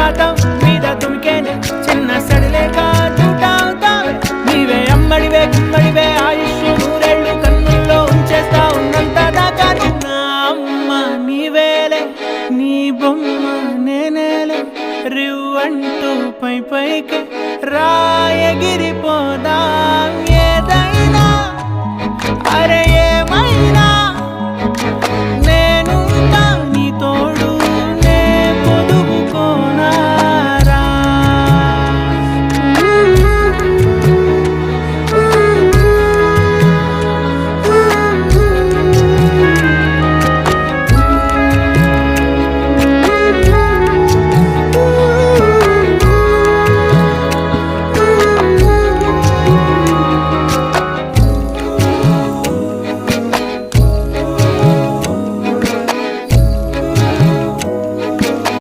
సుప్రభాతం మీద తుమికేనే చిన్న సడిలేక చూటావుతావే నీవే అమ్మడివే గుమ్మడివే ఆయుష్ నూరేళ్ళు కన్నుల్లో ఉంచేస్తా ఉన్నంత దాకా నా అమ్మ నీవేలే నీ బొమ్మ నేనేలే రివ్వంటూ పై పైకి రాయగిరిపోదాం ఏదైనా అరే ఏమైనా